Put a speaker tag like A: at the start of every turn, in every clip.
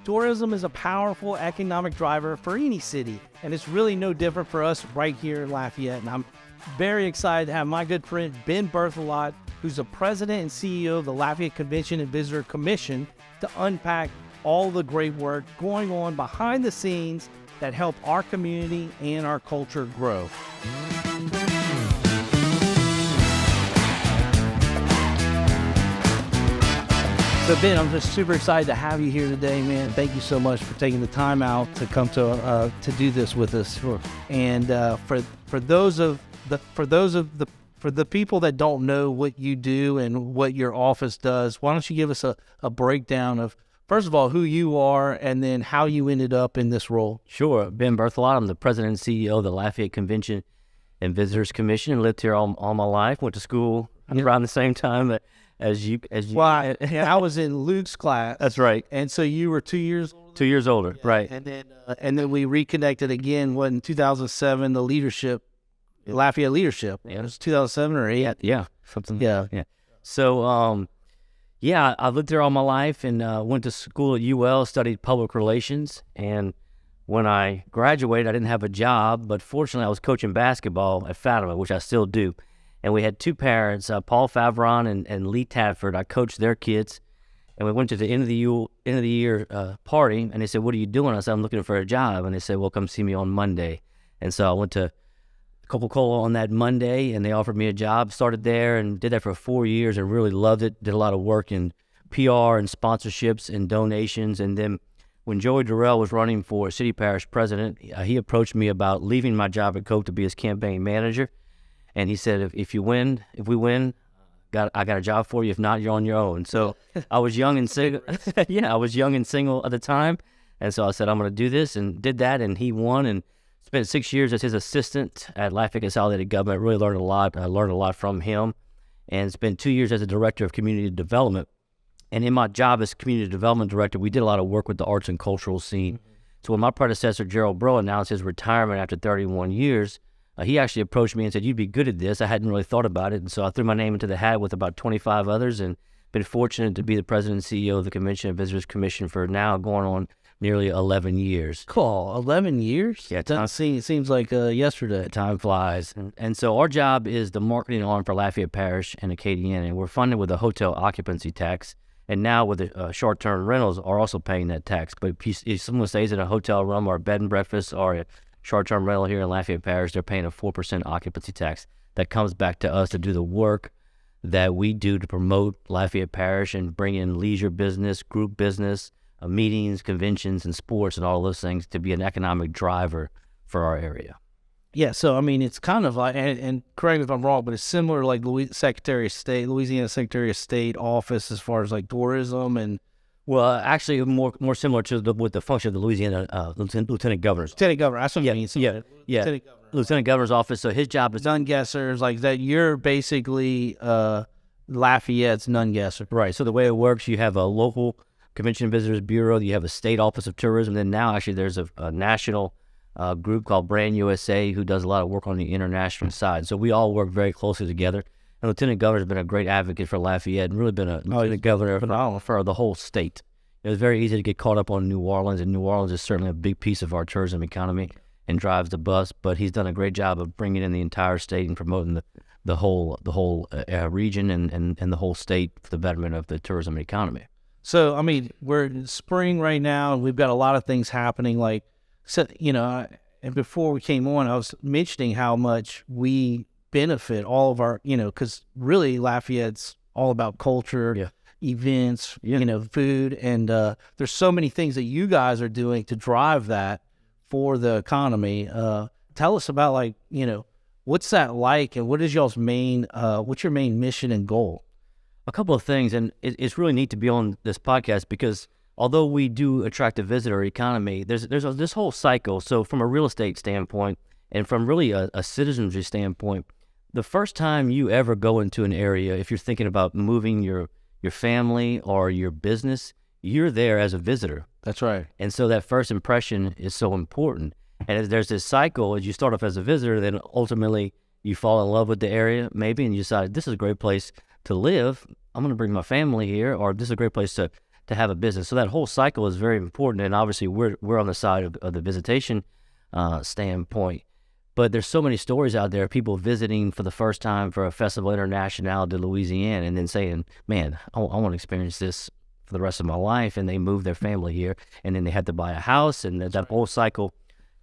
A: Tourism is a powerful economic driver for any city, and it's really no different for us right here in Lafayette. And I'm very excited to have my good friend Ben Berthelot, who's the president and CEO of the Lafayette Convention and Visitor Commission, to unpack all the great work going on behind the scenes that help our community and our culture grow. So Ben, I'm just super excited to have you here today, man. Thank you so much for taking the time out to come to do this with us. And for the people that don't know what you do and what your office does, why don't you give us a breakdown of, first of all, who you are and then how you ended up in this role?
B: Sure. Ben Berthelot. I'm the president and CEO of the Lafayette Convention and Visitors Commission, and lived here all my life. Went to school around the same time as you.
A: Well, I was in Luke's class.
B: That's right.
A: And so you were 2 years older?
B: 2 years older,
A: Yeah.
B: right.
A: And then we reconnected again in 2007, the leadership, Lafayette leadership.
B: Yeah.
A: It was 2007 or 8.
B: Yeah, something.
A: Yeah.
B: So, I lived there all my life and went to school at UL, studied public relations. And when I graduated, I didn't have a job, but fortunately I was coaching basketball at Fatima, which I still do. And we had two parents, Paul Favron and Lee Tadford. I coached their kids. And we went to the end of the year party, and they said, "What are you doing?" I said, "I'm looking for a job." And they said, "Well, come see me on Monday." And so I went to Coca-Cola on that Monday, and they offered me a job. Started there and did that for 4 years and really loved it. Did a lot of work in PR and sponsorships and donations. And then when Joey Durrell was running for city parish president, he approached me about leaving my job at Coke to be his campaign manager. And he said, if we win, I got a job for you. If not, you're on your own. So I was young and single. I was young and single at the time. And so I said, I'm going to do this, and did that. And he won and spent 6 years as his assistant at Lafayette Consolidated Government. Really learned a lot. I learned a lot from him, and spent 2 years as a director of community development. And in my job as community development director, we did a lot of work with the arts and cultural scene. Mm-hmm. So when my predecessor, Gerald Bro, announced his retirement after 31 years, he actually approached me and said, "You'd be good at this." I hadn't really thought about it. And so I threw my name into the hat with about 25 others, and been fortunate to be the president and CEO of the Convention and Visitors Commission for now going on nearly 11 years.
A: Cool. 11 years?
B: Yeah.
A: It seems like yesterday.
B: Time flies. And so our job is the marketing arm for Lafayette Parish and the Keaty, and we're funded with a hotel occupancy tax. And now with the short-term rentals are also paying that tax. But if someone stays in a hotel room or a bed and breakfast or a short-term rental here in Lafayette Parish, they're paying a 4% occupancy tax that comes back to us to do the work that we do to promote Lafayette Parish and bring in leisure business, group business, meetings, conventions, and sports, and all those things to be an economic driver for our area.
A: Yeah, so I mean, it's kind of like, and correct me if I'm wrong, but it's similar to like Louisiana Secretary of State office as far as like tourism and.
B: Well, actually, more similar to with the function of the Louisiana Lieutenant Governor.
A: Lieutenant Governor, that's what I mean. So
B: Lieutenant Governor's office. So his job is
A: nun-guessers, like that. You're basically Lafayette's nun-guesser.
B: Right. So the way it works, you have a local Convention and Visitors Bureau, you have a state office of tourism, then now actually there's a national group called Brand USA who does a lot of work on the international side. So we all work very closely together. And Lieutenant Governor's been a great advocate for Lafayette and really been a Lieutenant Governor for the whole state. It was very easy to get caught up on New Orleans, and New Orleans is certainly a big piece of our tourism economy and drives the bus, but he's done a great job of bringing in the entire state and promoting the whole region and the whole state for the betterment of the tourism economy.
A: So, I mean, we're in spring right now, and we've got a lot of things happening. Like, so, and before we came on, I was mentioning how much we benefit all of our, because really Lafayette's all about culture, events, food, and there's so many things that you guys are doing to drive that for the economy. Tell us about what's that like, and what is y'all's what's your main mission and goal?
B: A couple of things, and it's really neat to be on this podcast because although we do attract a visitor economy, there's this whole cycle. So from a real estate standpoint and from really a citizenry standpoint, the first time you ever go into an area, if you're thinking about moving your family or your business, you're there as a visitor.
A: That's right.
B: And so that first impression is so important. And as there's this cycle, as you start off as a visitor, then ultimately you fall in love with the area maybe, and you decide this is a great place to live. I'm going to bring my family here, or this is a great place to to have a business. So that whole cycle is very important, and obviously we're on the side of the visitation standpoint. But there's so many stories out there, people visiting for the first time for a Festival International de Louisiana and then saying, man, I want to experience this for the rest of my life. And they move their family here, and then they had to buy a house, and that whole cycle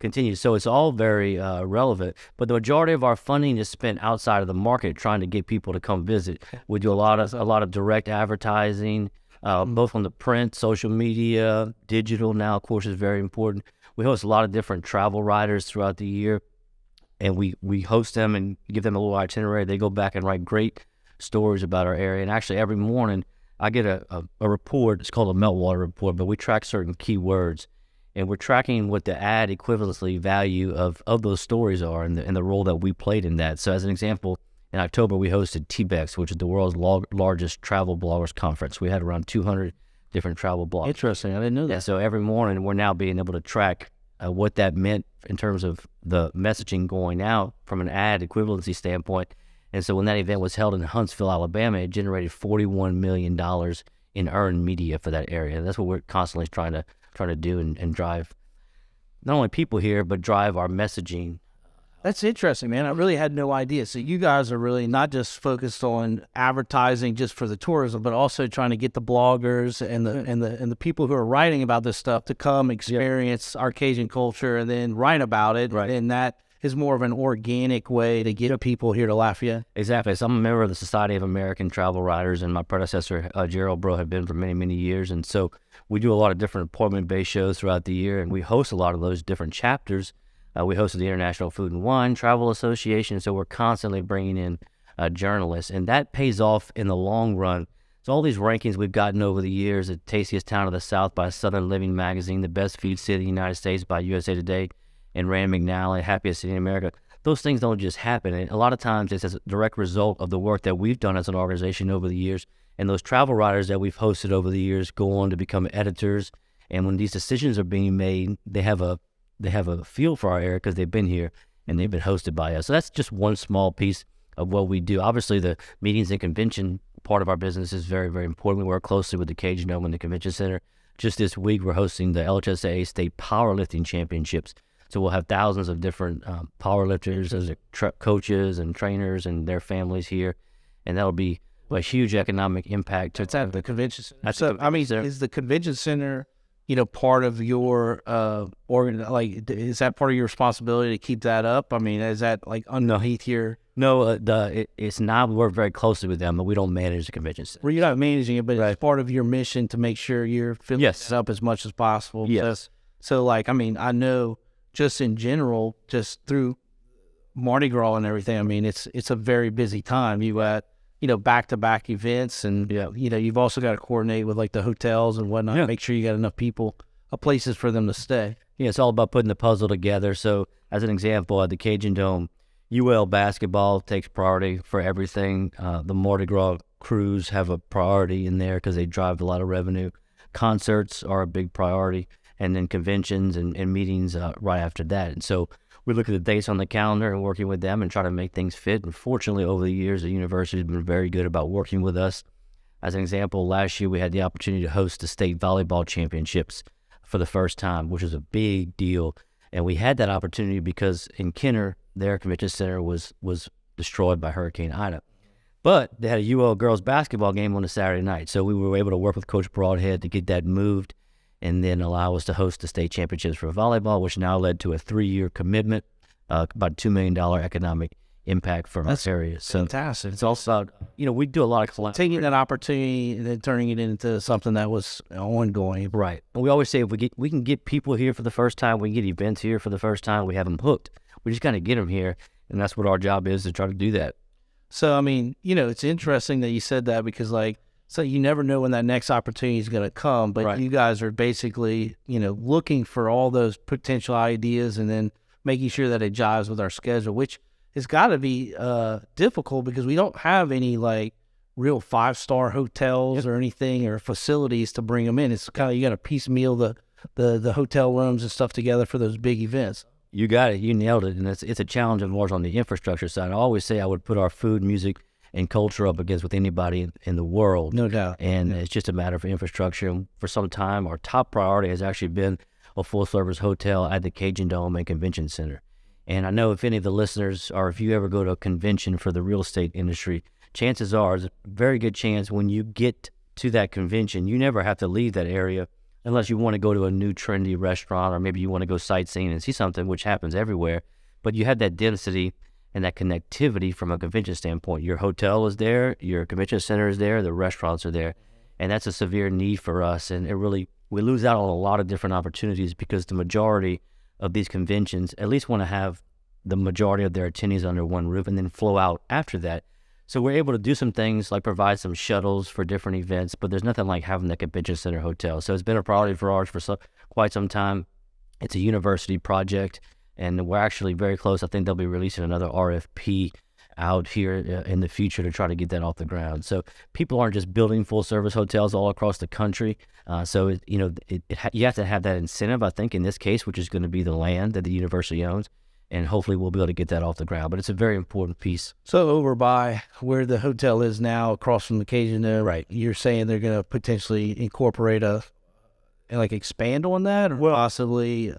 B: continues. So it's all very relevant. But the majority of our funding is spent outside of the market trying to get people to come visit. We do a lot of direct advertising, both on the print, social media, digital now, of course, is very important. We host a lot of different travel writers throughout the year. And we host them and give them a little itinerary. They go back and write great stories about our area. And actually, every morning, I get a report. It's called a meltwater report, but we track certain keywords. And we're tracking what the ad equivalency value of those stories are and the role that we played in that. So as an example, in October, we hosted TBEX, which is the world's largest travel bloggers conference. We had around 200 different travel bloggers.
A: Interesting. I didn't know that.
B: Yeah, so every morning, we're now being able to track what that meant in terms of the messaging going out from an ad equivalency standpoint. And so when that event was held in Huntsville, Alabama, it generated $41 million in earned media for that area. And that's what we're constantly trying to do and drive not only people here, but drive our messaging.
A: That's interesting, man. I really had no idea. So you guys are really not just focused on advertising just for the tourism, but also trying to get the bloggers and the people who are writing about this stuff to come experience our Cajun culture and then write about it.
B: Right.
A: And that is more of an organic way to get people here to Lafayette.
B: Exactly. So I'm a member of the Society of American Travel Writers, and my predecessor, Gerald Bro, had been for many, many years. And so we do a lot of different appointment-based shows throughout the year, and we host a lot of those different chapters. We hosted the International Food and Wine Travel Association, so we're constantly bringing in journalists, and that pays off in the long run. So all these rankings we've gotten over the years, the tastiest town of the South by Southern Living Magazine, the best food city in the United States by USA Today, and Rand McNally, happiest city in America. Those things don't just happen, and a lot of times it's as a direct result of the work that we've done as an organization over the years, and those travel writers that we've hosted over the years go on to become editors, and when these decisions are being made, they have a feel for our area because they've been here and they've been hosted by us. So that's just one small piece of what we do. Obviously, the meetings and convention part of our business is very, very important. We work closely with the Cajun Dome and the Convention Center. Just this week, we're hosting the LHSAA State Powerlifting Championships. So we'll have thousands of different powerlifters as coaches and trainers and their families here. And that'll be a huge economic impact.
A: It's at the convention center.
B: That's
A: So, I mean, is the convention center, part of your is that part of your responsibility to keep that up? I mean, is that like underneath your?
B: No, it's not. We work very closely with them, but we don't manage the convention center.
A: Well, you're not managing it, but it's part of your mission to make sure you're filling it up as much as possible.
B: Yes.
A: So I know just in general, just through Mardi Gras and everything, I mean, it's a very busy time. You got back-to-back events, and you've also got to coordinate with like the hotels and whatnot, make sure you got enough people, places for them to stay.
B: Yeah, it's all about putting the puzzle together. So as an example, at the Cajun Dome, UL basketball takes priority for everything. The Mardi Gras crews have a priority in there because they drive a lot of revenue. Concerts are a big priority, and then conventions and meetings right after that. And so we look at the dates on the calendar and working with them and try to make things fit. And fortunately, over the years, the university has been very good about working with us. As an example, last year we had the opportunity to host the state volleyball championships for the first time, which is a big deal. And we had that opportunity because in Kenner, their convention center was destroyed by Hurricane Ida. But they had a UL girls basketball game on a Saturday night. So we were able to work with Coach Broadhead to get that moved and then allow us to host the state championships for volleyball, which now led to a 3-year commitment, about $2 million economic impact for our area. So
A: fantastic.
B: it's also about, we do a lot of collaboration.
A: Taking that opportunity and then turning it into something that was ongoing.
B: Right. And we always say if we can get people here for the first time, we can get events here for the first time, we have them hooked. We just got to get them here, and that's what our job is, to try to do that.
A: So, I mean, it's interesting that you said that because, so you never know when that next opportunity is going to come, but you guys are basically, looking for all those potential ideas and then making sure that it jives with our schedule, which has got to be difficult because we don't have any, real 5-star hotels or anything or facilities to bring them in. It's kind of, you got to piecemeal the hotel rooms and stuff together for those big events.
B: You got it. You nailed it. And it's a challenge of ours on the infrastructure side. I always say I would put our food, music, and culture up against with anybody in the world.
A: No doubt.
B: And it's just a matter of infrastructure. And for some time, our top priority has actually been a full-service hotel at the Cajun Dome and Convention Center. And I know if any of the listeners, or if you ever go to a convention for the real estate industry, chances are, there's a very good chance when you get to that convention, you never have to leave that area unless you want to go to a new trendy restaurant, or maybe you want to go sightseeing and see something, which happens everywhere. But you have that density and that connectivity from a convention standpoint. Your hotel is there, your convention center is there, the restaurants are there. And that's a severe need for us. And we lose out on a lot of different opportunities because the majority of these conventions at least want to have the majority of their attendees under one roof and then flow out after that. So we're able to do some things like provide some shuttles for different events, but there's nothing like having the convention center hotel. So it's been a priority for ours for quite some time. It's a university project, and we're actually very close. I think they'll be releasing another RFP out here in the future to try to get that off the ground. So people aren't just building full service hotels all across the country. You have to have that incentive, I think, in this case, which is going to be the land that the university owns. And hopefully we'll be able to get that off the ground. But it's a very important piece.
A: So over by where the hotel is now, across from the Cajun Dome,
B: Right.
A: You're saying they're going to potentially incorporate expand on that, or possibly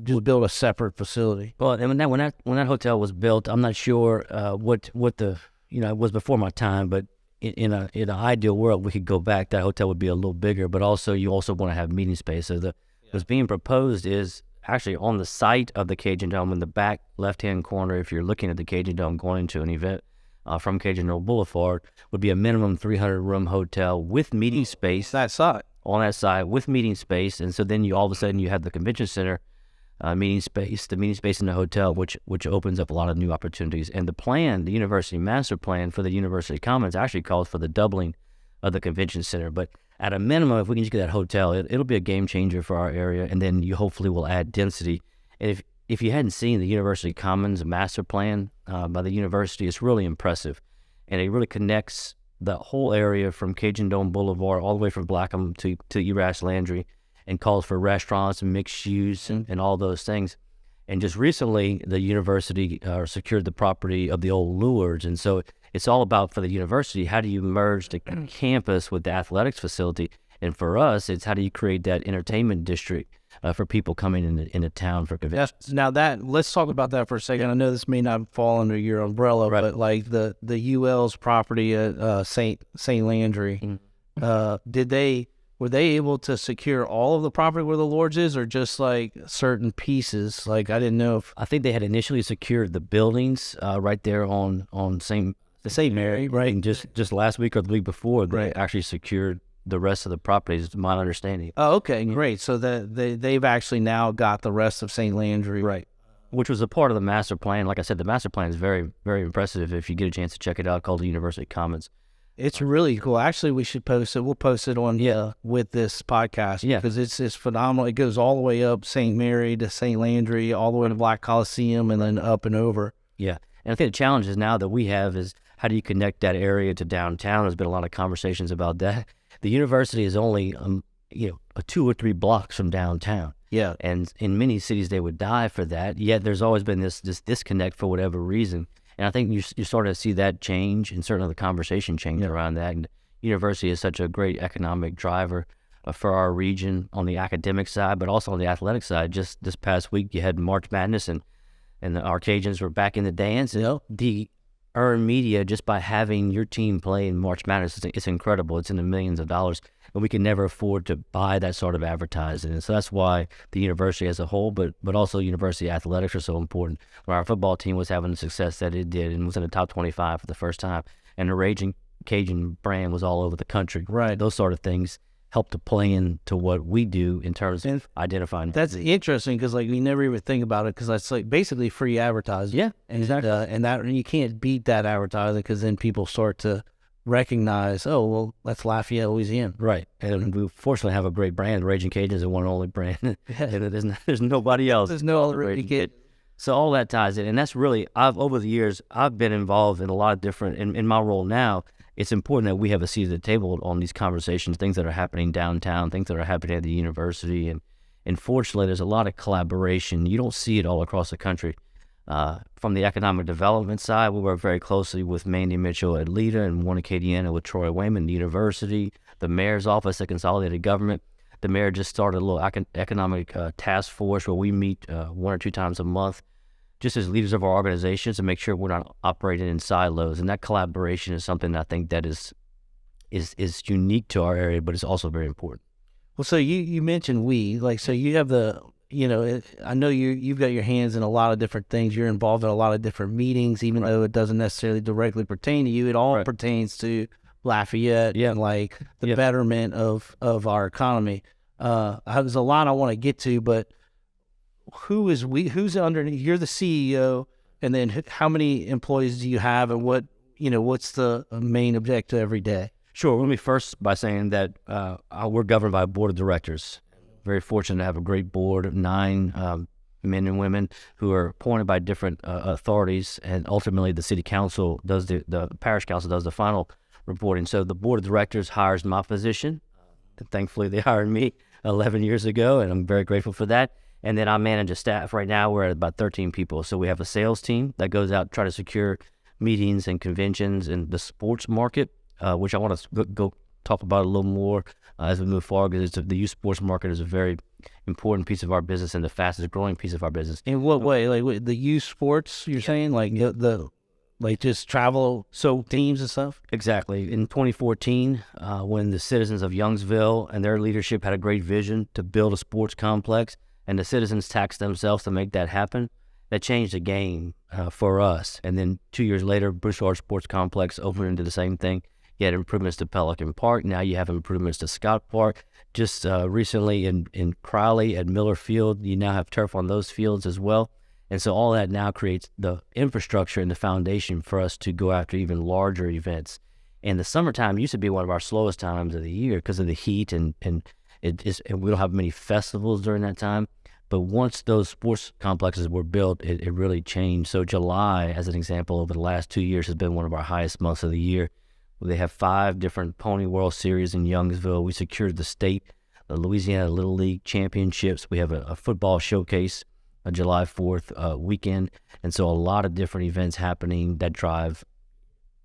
A: just build a separate facility?
B: Well, and when that hotel was built, I'm not sure what the it was before my time, but in an ideal world, we could go back. That hotel would be a little bigger, but also you also want to have meeting space. So what's being proposed is actually on the site of the Cajun Dome in the back left-hand corner. If you're looking at the Cajun Dome going into an event from Cajun Dome Boulevard, would be a minimum 300-room hotel with meeting space.
A: That side.
B: On that side with meeting space. And so then you all of a sudden you have the convention center meeting space, the meeting space in the hotel, which opens up a lot of new opportunities. And the plan, the university master plan for the University Commons actually calls for the doubling of the convention center. But at a minimum, if we can just get that hotel, it'll be a game changer for our area, and then you hopefully will add density. And if you hadn't seen the University Commons master plan by the university, it's really impressive. And it really connects the whole area from Cajun Dome Boulevard all the way from Blackham to Erash Landry, and calls for restaurants and mixed use and all those things. And just recently, the university secured the property of the old Lures. And so it's all about, for the university, how do you merge the campus with the athletics facility? And for us, it's how do you create that entertainment district for people coming into town for conventions.
A: Yes. Now let's talk about that for a second. I know this may not fall under your umbrella,
B: Right.
A: but like the UL's property at Saint Landry, were they able to secure all of the property where the Lord's is, or just like certain pieces? Like, I didn't know if
B: I think they had initially secured the buildings right there on St.
A: Mary, right?
B: And just last week or the week before, they
A: Right.
B: actually secured the rest of the properties, is my understanding.
A: Oh, okay, great. So they've actually now got the rest of St. Landry,
B: Right. Which was a part of the master plan. Like I said, the master plan is very, very impressive. If you get a chance to check it out, called the University Commons.
A: It's really cool. Actually, we should post it. We'll post it on with this podcast, because it's phenomenal. It goes all the way up St. Mary to St. Landry, all the way to Black Coliseum, and then up and over.
B: Yeah. And I think the challenges now that we have is how do you connect that area to downtown? There's been a lot of conversations about that. The university is only, 2 or 3 blocks from downtown.
A: Yeah.
B: And in many cities, they would die for that. Yet there's always been this disconnect for whatever reason. And I think you sort of see that change, and certainly the conversation change around that. And university is such a great economic driver for our region on the academic side, but also on the athletic side. Just this past week, you had March Madness, and the Cajuns were back in the dance. And the earned media just by having your team play in March Madness, it's incredible. It's in the millions of dollars, and we can never afford to buy that sort of advertising. And so that's why the university as a whole, but also university athletics are so important. When our football team was having the success that it did and was in the top 25 for the first time, and the Raging Cajun brand was all over the country.
A: Right.
B: Those sort of things help to play into what we do in terms of identifying.
A: That's interesting, because like we never even think about it, because that's like basically free advertising.
B: Yeah,
A: and
B: exactly.
A: And you can't beat that advertising, because then people start to recognize, oh, well, that's Lafayette, Louisiana.
B: Right. And we fortunately have a great brand. Raging Cajun is the one and only brand. And there's nobody else.
A: There's no other Raging Cajun.
B: So all that ties in. And that's really, over the years, I've been involved in a lot of different, in my role now, it's important that we have a seat at the table on these conversations, things that are happening downtown, things that are happening at the university. And fortunately, there's a lot of collaboration. You don't see it all across the country. From the economic development side, we work very closely with Mandy Mitchell at LEDA and Warren Acadiana with Troy Wayman University, the mayor's office at Consolidated Government. The mayor just started a little economic task force where we meet 1 or 2 times a month, just as leaders of our organizations, to make sure we're not operating in silos. And that collaboration is something I think that is unique to our area, but it's also very important.
A: Well, so you mentioned so you have I know you've got your hands in a lot of different things. You're involved in a lot of different meetings, even though it doesn't necessarily directly pertain to you. It all pertains to Lafayette and like the betterment of our economy. There's a lot I want to get to, but who's underneath? You're the CEO, and then how many employees do you have, and what's the main objective every day?
B: Sure. Let me first by saying that we're governed by a board of directors. Very fortunate to have a great board of 9 men and women who are appointed by different authorities, and ultimately the city council does the parish council does the final reporting. So the board of directors hires my position, and thankfully they hired me 11 years ago, and I'm very grateful for that. And then I manage a staff. Right now we're at about 13 people. So we have a sales team that goes out and try to secure meetings and conventions in the sports market, which I want to go talk about a little more as we move forward, because the youth sports market is a very important piece of our business and the fastest growing piece of our business.
A: In what way? Like the youth sports, you're saying? Like just travel teams and stuff?
B: Exactly. In 2014, when the citizens of Youngsville and their leadership had a great vision to build a sports complex, and the citizens taxed themselves to make that happen, that changed the game for us. And then 2 years later, Broussard Sports Complex opened into the same thing. You had improvements to Pelican Park. Now you have improvements to Scott Park. Just recently in Crowley at Miller Field, you now have turf on those fields as well. And so all that now creates the infrastructure and the foundation for us to go after even larger events. And the summertime used to be one of our slowest times of the year because of the heat, and we don't have many festivals during that time. But once those sports complexes were built, it really changed. So July, as an example, over the last 2 years has been one of our highest months of the year. They have 5 different Pony World Series in Youngsville. We secured the Louisiana Little League Championships. We have a football showcase, a July 4th weekend. And so a lot of different events happening that drive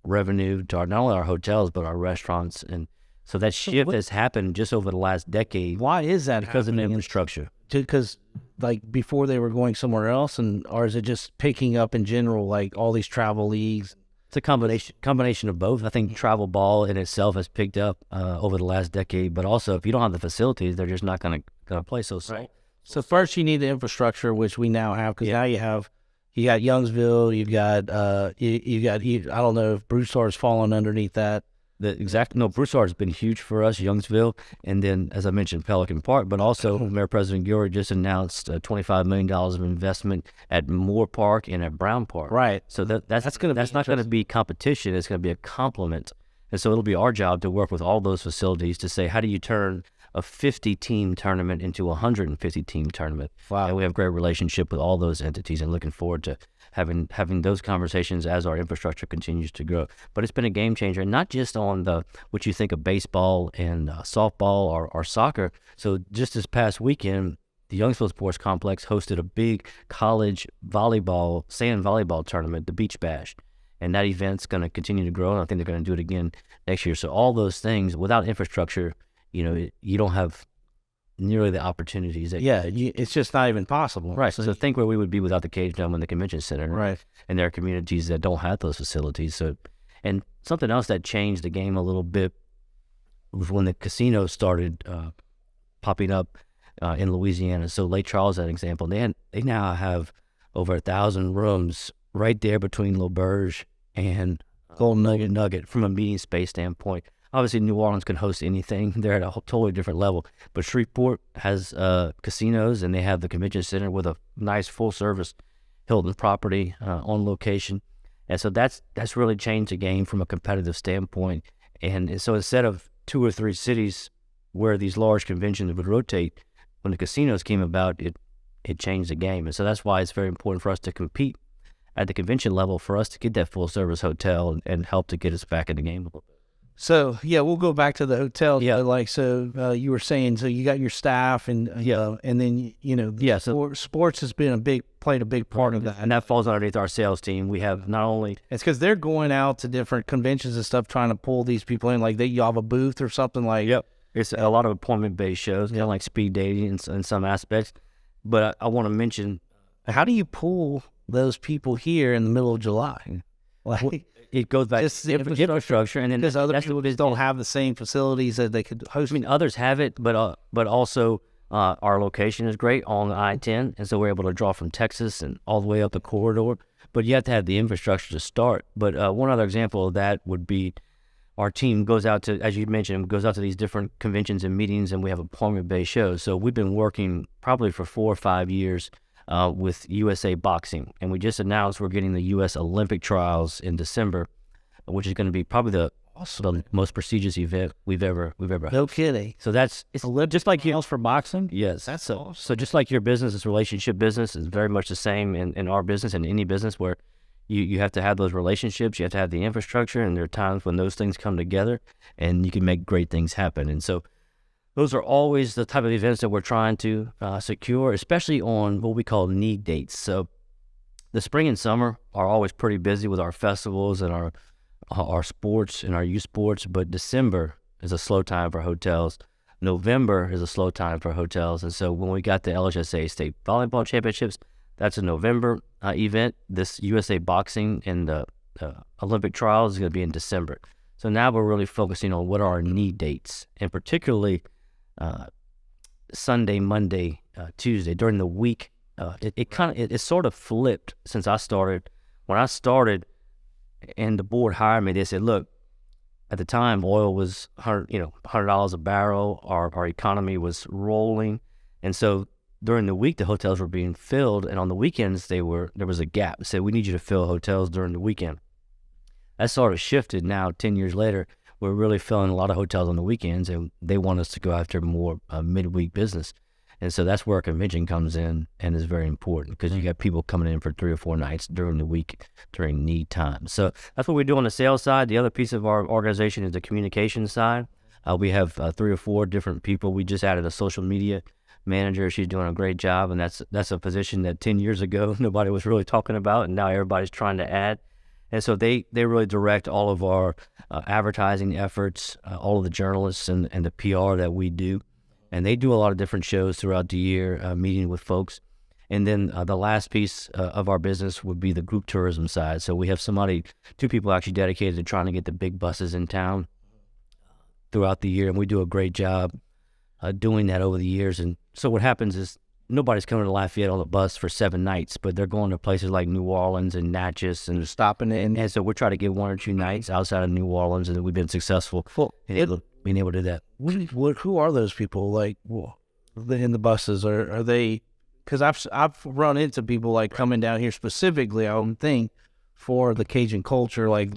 B: revenue to not only our hotels, but our restaurants. And so that shift has happened just over the last decade.
A: Why is that?
B: Because of the infrastructure.
A: Because like before they were going somewhere else, or is it just picking up in general, like all these travel leagues?
B: It's a combination of both. I think travel ball in itself has picked up over the last decade, but also if you don't have the facilities, they're just not going to play so well.
A: Right. So first you need the infrastructure, which we now have, because now you got Youngsville, you've got I don't know if Broussard's fallen underneath that.
B: Broussard has been huge for us, Youngsville, and then, as I mentioned, Pelican Park, but also Mayor President Gilroy just announced $25 million of investment at Moore Park and at Brown Park.
A: Right.
B: So that's not going to be competition. It's going to be a complement. And so it'll be our job to work with all those facilities to say, how do you turn a 50-team tournament into a 150-team tournament?
A: Wow.
B: And we have a great relationship with all those entities, and looking forward to having those conversations as our infrastructure continues to grow. But it's been a game changer, not just on what you think of baseball and softball or soccer. So just this past weekend, the Youngsville Sports Complex hosted a big college sand volleyball tournament, the Beach Bash. And that event's going to continue to grow, and I think they're going to do it again next year. So all those things, without infrastructure, you don't have nearly the opportunities that
A: it's just not even possible.
B: Right. So think where we would be without the Cajun Dome and the convention center.
A: Right.
B: And there are communities that don't have those facilities. So, and something else that changed the game a little bit was when the casinos started popping up in Louisiana. So Lake Charles, as an example, they now have over 1,000 rooms right there between L'Auberge and Golden Nugget from a meeting space standpoint. Obviously, New Orleans can host anything. They're at a totally different level. But Shreveport has casinos, and they have the convention center with a nice full-service Hilton property on location. And so that's really changed the game from a competitive standpoint. And so instead of 2 or 3 cities where these large conventions would rotate, when the casinos came about, it changed the game. And so that's why it's very important for us to compete at the convention level, for us to get that full-service hotel and help to get us back in the game a little bit.
A: So yeah, we'll go back to the hotel.
B: Yeah.
A: Like so, you were saying, so you got your staff, and and then
B: So
A: sports has been played a big part of that.
B: and that falls underneath our sales team. We have not only
A: It's because they're going out to different conventions and stuff, trying to pull these people in. Like you have a booth or something like.
B: Yep. It's a lot of appointment-based shows, kind of like speed dating in some aspects. But I want to mention,
A: How do you pull those people here in the middle of July? Like,
B: it goes back
A: just
B: to infrastructure, and then
A: because other
B: that's
A: people
B: what
A: just don't have the same facilities that they could host.
B: I mean, others have it, but also our location is great on the I-10, and so we're able to draw from Texas and all the way up the corridor. But you have to have the infrastructure to start. But one other example of that would be our team goes out to, as you mentioned, goes out to these different conventions and meetings, and we have appointment-based shows. So we've been working probably for 4 or 5 years with USA Boxing, and we just announced we're getting the U.S. Olympic trials in December, which is going to be probably the most prestigious event we've ever had.
A: No kidding.
B: So it's just like
A: Trials for boxing.
B: yes.
A: That's
B: So
A: awesome.
B: so just like your business is relationship business is very much the same in our business and any business where you have to have those relationships, you have to have the infrastructure, and there are times when those things come together and you can make great things happen. And so those are always the type of events that we're trying to secure, especially on what we call need dates. So the spring and summer are always pretty busy with our festivals and our sports and our youth sports, but December is a slow time for hotels. November is a slow time for hotels. And so when we got the LHSA State Volleyball Championships, that's a November event. This USA Boxing and the Olympic trials is going to be in December. So now we're really focusing on what are our need dates, and particularly Sunday, Monday, Tuesday during the week. It sort of flipped since I started. When I started, and the board hired me, they said, "Look, at the time, oil was $100 a barrel. Our economy was rolling, and so during the week the hotels were being filled, and on the weekends there was a gap. They said, we need you to fill hotels during the weekend." That sort of shifted now. 10 years later, we're really filling a lot of hotels on the weekends, and they want us to go after more midweek business. And so that's where a convention comes in and is very important, because you got people coming in for 3 or 4 nights during the week during need time. So that's what we do on the sales side. The other piece of our organization is the communication side. We have 3 or 4 different people. We just added a social media manager. She's doing a great job, and that's a position that 10 years ago nobody was really talking about, and now everybody's trying to add. And so they really direct all of our advertising efforts, all of the journalists and the PR that we do. And they do a lot of different shows throughout the year, meeting with folks. And then the last piece of our business would be the group tourism side. So we have 2 people actually dedicated to trying to get the big buses in town throughout the year. And we do a great job doing that over the years. And so what happens is nobody's coming to Lafayette on the bus for 7 nights, but they're going to places like New Orleans and Natchez and
A: Stopping in.
B: and so we're trying to get 1 or 2 nights outside of New Orleans, and we've been successful being able to do that.
A: Who are those people? Like in the buses? Are they? Because I've run into people like coming down here specifically, I would think, for the Cajun culture, like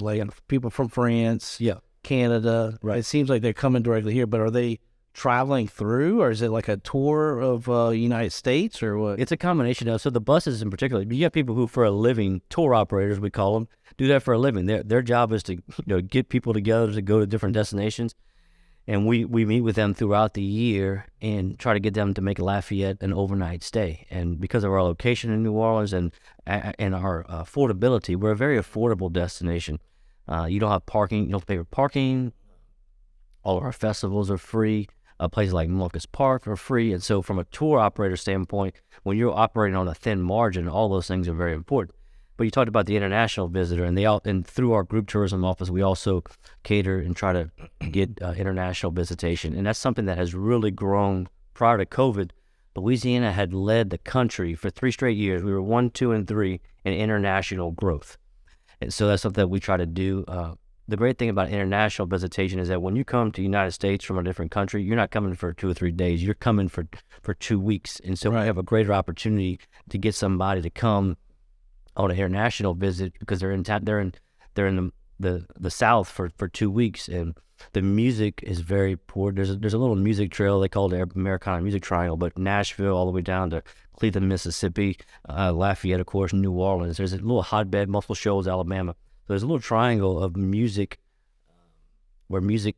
A: people from France, Canada.
B: Right.
A: It seems like they're coming directly here, but are they traveling through, or is it like a tour of United States, or what?
B: It's a combination of, so the buses in particular, you have people who, for a living, tour operators we call them, do that for a living. Their job is to get people together to go to different destinations, and we meet with them throughout the year and try to get them to make Lafayette an overnight stay. And because of our location in New Orleans and our affordability, we're a very affordable destination. You don't have parking, you don't pay for parking. All of our festivals are free. Places like Marcus Park are free. And so from a tour operator standpoint, when you're operating on a thin margin, all those things are very important. But you talked about the international visitor, and through our group tourism office, we also cater and try to get international visitation. And that's something that has really grown. Prior to COVID, Louisiana had led the country for 3 straight years. We were 1, 2, and 3 in international growth. And so that's something that we try to do. The great thing about international visitation is that when you come to the United States from a different country, you're not coming for 2 or 3 days. You're coming for 2 weeks. And so we have a greater opportunity to get somebody to come on an international visit because they're in the South for 2 weeks, and the music is very poor. There's a little music trail they call the Americana Music Triangle, but Nashville all the way down to Cleveland, Mississippi, Lafayette, of course, New Orleans. There's a little hotbed, multiple shows, Alabama. So there's a little triangle of music where music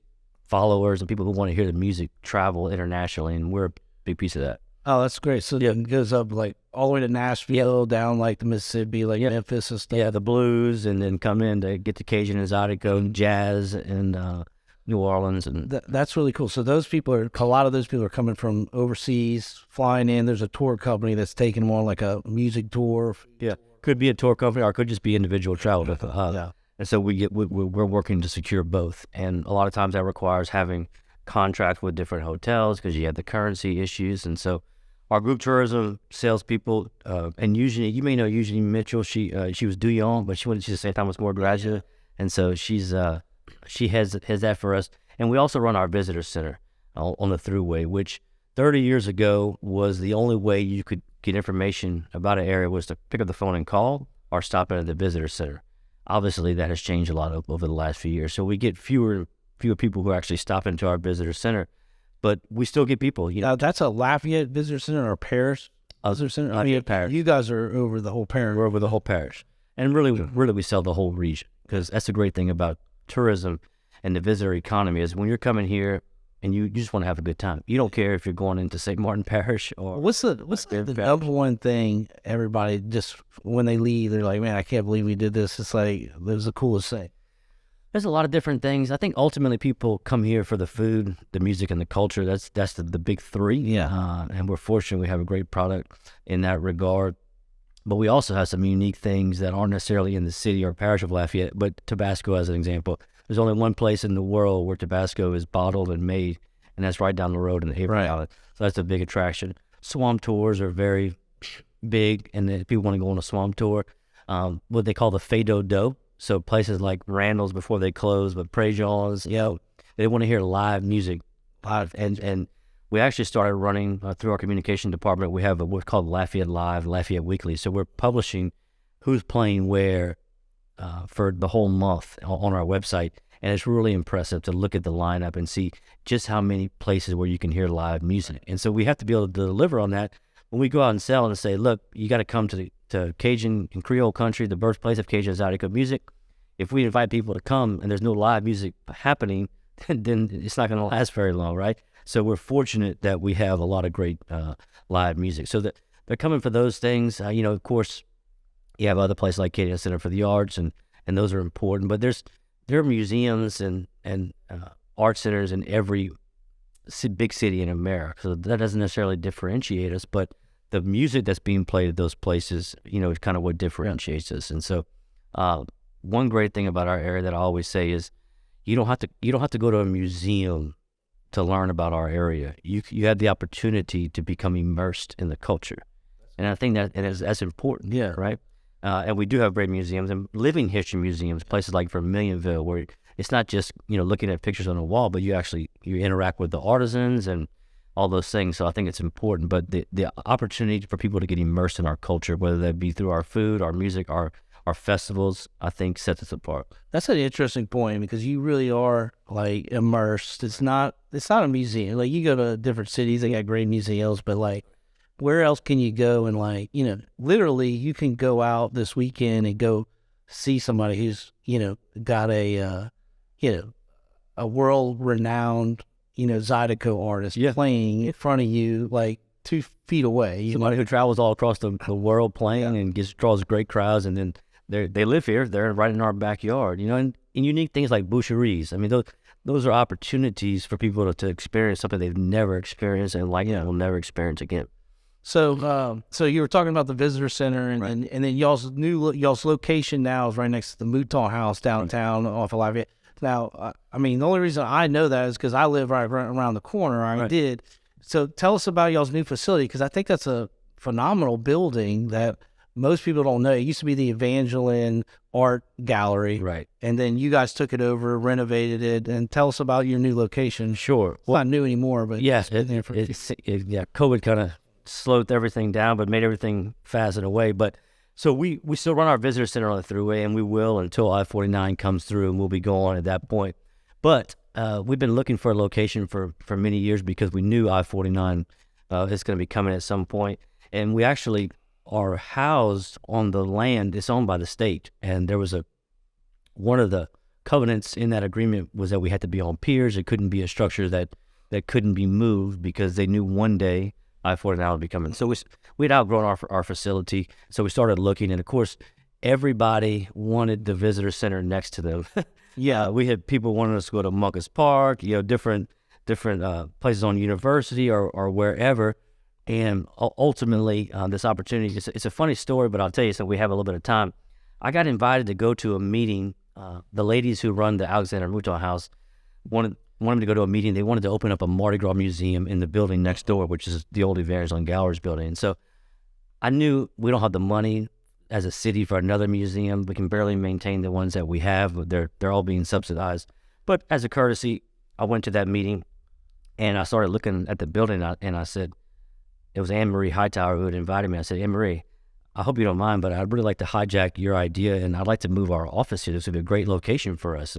B: followers and people who want to hear the music travel internationally, and we're a big piece of that.
A: Oh, that's great. So it goes up like all the way to Nashville, down like the Mississippi, like Memphis and stuff.
B: Yeah, the blues, and then come in to get to Cajun and Zydeco, jazz, and New Orleans, and
A: That's really cool. So a lot of those people are coming from overseas, flying in. There's a tour company that's taking them on like a music tour.
B: yeah, could be a tour company or it could just be individual travel.
A: Yeah.
B: And so we're working to secure both, and a lot of times that requires having contracts with different hotels because you have the currency issues, and so our group tourism salespeople, and usually you may know Eugenie Mitchell. She was Douillon, but she went to the St. Thomas More graduate, and so she has that for us. And we also run our visitor center on the Thruway, which 30 years ago was the only way you could get information about an area was to pick up the phone and call or stop in at the visitor center. Obviously, that has changed a lot over the last few years. So we get fewer people who actually stop into our visitor center, but we still get people.
A: Now, that's a Lafayette Visitor Center or Paris Visitor Center?
B: Lafayette Parish.
A: You guys are over the whole parish.
B: We're over the whole parish. And really we sell the whole region, because that's the great thing about tourism and the visitor economy is when you're coming here and you just want to have a good time. You don't care if you're going into St. Martin Parish or
A: what's the number one thing everybody just when they leave, they're like, man, I can't believe we did this. It's like, it was the coolest thing.
B: There's a lot of different things. I think ultimately people come here for the food, the music, and the culture. That's the big three.
A: Yeah.
B: And we're fortunate we have a great product in that regard. But we also have some unique things that aren't necessarily in the city or parish of Lafayette, but Tabasco as an example. There's only one place in the world where Tabasco is bottled and made, and that's right down the road in the April Valley. So that's a big attraction. Swamp tours are very big, and then people want to go on a swamp tour. What they call the Fado Dough. So places like Randall's before they close, but Préjean's, they want to hear live music. And we actually started running through our communication department. We have what's called Lafayette Live, Lafayette Weekly. So we're publishing who's playing where for the whole month on our website. And it's really impressive to look at the lineup and see just how many places where you can hear live music. And so we have to be able to deliver on that. When we go out and sell and say, look, you got to come to Cajun and Creole country, the birthplace of Cajun and Zydeco music. If we invite people to come and there's no live music happening, then it's not going to last very long, right? So we're fortunate that we have a lot of great live music. So that they're coming for those things. Of course, you have other places like Keaty Center for the Arts, and those are important. But there are museums and art centers in every big city in America. So that doesn't necessarily differentiate us, but the music that's being played at those places, is kind of what differentiates us. And so, one great thing about our area that I always say is, you don't have to go to a museum to learn about our area. You have the opportunity to become immersed in the culture, and I think that's important.
A: Yeah.
B: Right. And we do have great museums and living history museums, places like Vermilionville, where it's not just looking at pictures on a wall, but you interact with the artisans and all those things. So I think it's important. But the opportunity for people to get immersed in our culture, whether that be through our food, our music, our festivals, I think sets us apart.
A: That's an interesting point, because you really are like immersed. It's not a museum. Like, you go to different cities, they got great museums, but like, where else can you go and like, literally you can go out this weekend and go see somebody who's, got a world-renowned, Zydeco artist playing in front of you, like 2 feet away.
B: Somebody who travels all across the world playing and draws great crowds, and then they live here. They're right in our backyard, and unique things like boucheries. I mean, those are opportunities for people to experience something they've never experienced and will never experience again.
A: So, so you were talking about the visitor center, and then y'all's location now is right next to the Mouton House downtown off of Lafayette. Now, the only reason I know that is because I live right around the corner. I did. So tell us about y'all's new facility, because I think that's a phenomenal building that most people don't know. It used to be the Evangeline Art Gallery.
B: Right.
A: And then you guys took it over, renovated it, and tell us about your new location.
B: Sure.
A: It's not new anymore, but
B: yes, COVID kind of slowed everything down, but made everything fast in a way. But so we still run our visitor center on the Thruway, and we will until I-49 comes through, and we'll be going at that point. But we've been looking for a location for many years, because we knew I-49 is going to be coming at some point. And we actually are housed on the land. It's owned by the state. And there was one of the covenants in that agreement was that we had to be on piers. It couldn't be a structure that couldn't be moved, because they knew one day I-49 would be coming. So we'd outgrown our facility, so we started looking, and of course, everybody wanted the visitor center next to them.
A: Yeah.
B: We had people wanting us to go to Muncus Park, different places on University or wherever. And ultimately, this opportunity, it's a funny story, but I'll tell you, so we have a little bit of time. I got invited to go to a meeting. The ladies who run the Alexander Mouton House wanted me to go to a meeting. They wanted to open up a Mardi Gras museum in the building next door, which is the old Evangeline Gowers building. And so I knew we don't have the money as a city for another museum. We can barely maintain the ones that we have. They're all being subsidized. But as a courtesy, I went to that meeting, and I started looking at the building, and I said, it was Anne Marie Hightower who had invited me. I said, Anne Marie, I hope you don't mind, but I'd really like to hijack your idea, and I'd like to move our office here. This would be a great location for us.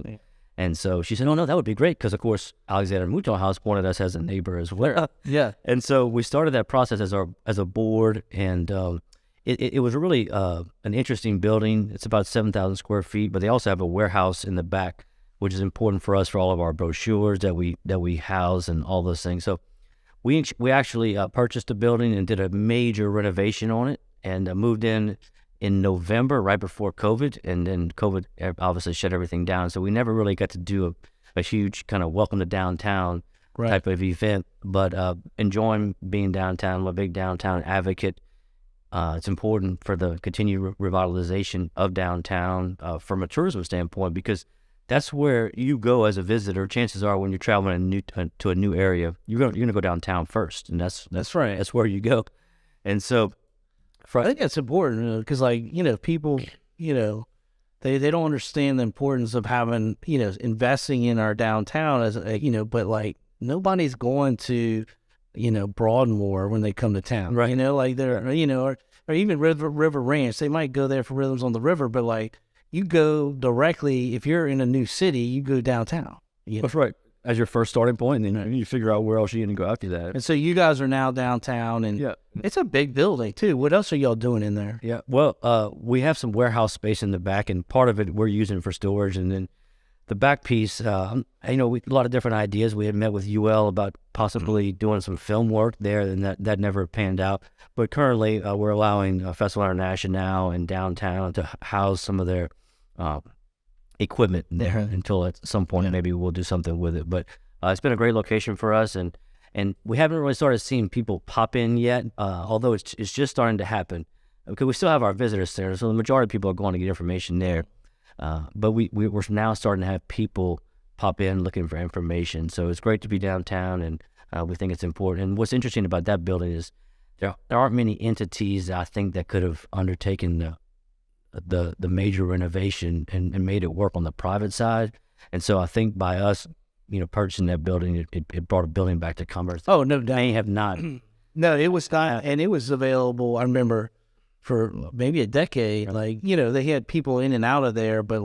B: And so she said, oh, no, that would be great, because, of course, Alexander Mouton House wanted us as a neighbor as well.
A: Yeah.
B: And so we started that process as a board, and it was really an interesting building. It's about 7,000 square feet, but they also have a warehouse in the back, which is important for us for all of our brochures that we house and all those things. So we actually purchased a building and did a major renovation on it, and moved in November, right before COVID, and then COVID obviously shut everything down. So we never really got to do a huge kind of welcome to downtown type of event, but enjoying being downtown. I'm a big downtown advocate. It's important for the continued revitalization of downtown from a tourism standpoint, because that's where you go as a visitor. Chances are, when you're traveling to a new area, you're gonna go downtown first, and that's
A: right.
B: That's where you go. And so,
A: I think that's important, because people, they don't understand the importance of having, investing in our downtown as but nobody's going to, Broadmoor when they come to town,
B: right?
A: They're, or even River Ranch. They might go there for Rhythms on the River, but you go directly, if you're in a new city, you go downtown.
B: That's right. As your first starting point, and then you figure out where else you're going to go after that.
A: And so you guys are now downtown, and it's a big building too. What else are y'all doing in there?
B: Yeah, well, we have some warehouse space in the back, and part of it we're using for storage, and then the back piece, a lot of different ideas. We had met with UL about possibly doing some film work there, and that never panned out. But currently, we're allowing Festival International and downtown to house some of their equipment there until at some point maybe we'll do something with it. But it's been a great location for us, and we haven't really started seeing people pop in yet, although it's just starting to happen, because we still have our visitor center, so the majority of people are going to get information there. But we're now starting to have people pop in looking for information. So it's great to be downtown, and we think it's important. And what's interesting about that building is there aren't many entities, I think, that could have undertaken the major renovation and made it work on the private side. And so I think by us, purchasing that building, it brought a building back to Commerce.
A: Oh, no, they
B: have not.
A: No, it was not, and it was available, I remember, for maybe a decade. They had people in and out of there, but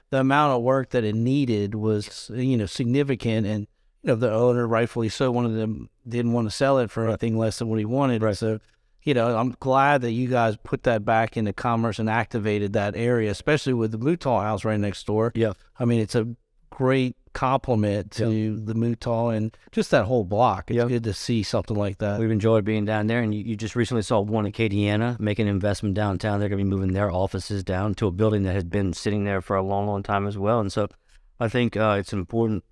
A: the amount of work that it needed was, significant. And, the owner, rightfully so, one of them didn't want to sell it for anything less than what he wanted.
B: Right.
A: So, I'm glad that you guys put that back into Commerce and activated that area, especially with the Mouton House right next door.
B: Yeah.
A: I mean, it's a great compliment to the Mouton and just that whole block. It's good to see something like that.
B: We've enjoyed being down there, and you just recently saw one in Acadiana make an investment downtown. They're going to be moving their offices down to a building that has been sitting there for a long, long time as well. And so I think it's important,